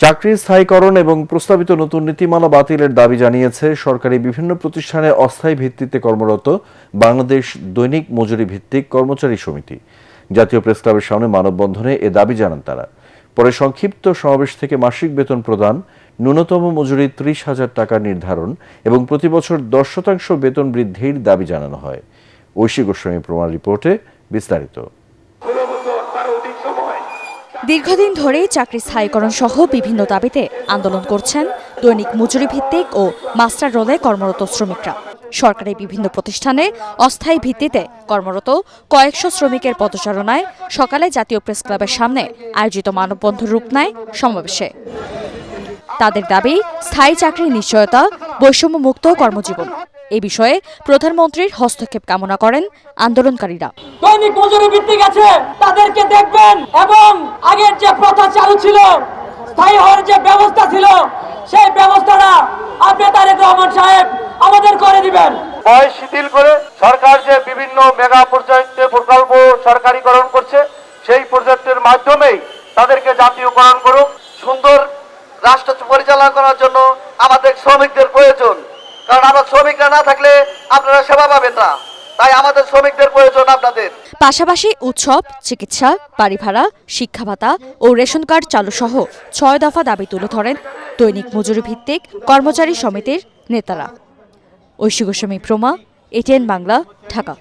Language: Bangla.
চাকরির স্থায়ীকরণ এবং প্রস্তাবিত নতুন নীতিমালা বাতিলের দাবি জানিয়েছে সরকারি বিভিন্ন প্রতিষ্ঠানে অস্থায়ী ভিত্তিতে কর্মরত বাংলাদেশ দৈনিক মজুরি ভিত্তিক কর্মচারী সমিতি। জাতীয় প্রেসক্লাবের সামনে মানববন্ধনে এ দাবি জানান তারা। পরে সংক্ষিপ্ত সমাবেশ থেকে মাসিক বেতন প্রদান, ন্যূনতম মজুরি ৩০,০০০ টাকা নির্ধারণ এবং প্রতি বছর ১০% বেতন বৃদ্ধির দাবি জানানো হয়। ঐশী গোস্বামী প্রমাণ রিপোর্টে বিস্তারিত। দীর্ঘদিন ধরে চাকরি স্থায়ীকরণ সহ বিভিন্ন দাবিতে আন্দোলন করছেন দৈনিক মজুরি ভিত্তিক ও মাস্টার রোলে কর্মরত শ্রমিকরা। সরকারি বিভিন্ন প্রতিষ্ঠানে অস্থায়ী ভিত্তিতে কর্মরত কয়েকশো শ্রমিকের পদচারণায় সকালে জাতীয় প্রেসক্লাবের সামনে আয়োজিত মানববন্ধন রূপ নেয় সমাবেশে। তাদের দাবি স্থায়ী চাকরির নিশ্চয়তা, বৈষম্যমুক্ত কর্মজীবন। এ বিষয়ে প্রধানমন্ত্রীর হস্তক্ষেপ কামনা করেন আন্দোলনকারীরা। দৈনিক মজুরি ভিত্তিক আছে, তাদেরকে দেখবেন এবং আগের যে প্রথা চালু ছিল, স্থায়ী হওয়ার যে ব্যবস্থা ছিল, সেই ব্যবস্থাটা আপনি তারেক রহমান সাহেব আমাদের করে দিবেন। বয়স শিথিল করে সরকার যে বিভিন্ন মেগা প্রকল্প সরকারিকরণ করছে, সেই প্রজেক্টের মাধ্যমেই তাদেরকে জাতীয়করণ করুক। সুন্দর রাষ্ট্র পরিচালনা করার জন্য আমাদের শ্রমিকদের প্রয়োজন, কারণ আমার শ্রমিকরা না থাকলে আপনারা সেবা পাবেন না। তাই আমাদের শ্রমিকদের প্রয়োজন আপনাদের। পাশাপাশি উৎসব, চিকিৎসা, বাড়ি ভাড়া, শিক্ষা ভাতা ও রেশন কার্ড চালু সহ ৬ দফা দাবি তুলে ধরেন দৈনিক মজুরি ভিত্তিক কর্মচারী সমিতির নেতারা। ঐশী গোস্বামী প্রমা, এটিএন বাংলা, ঢাকা।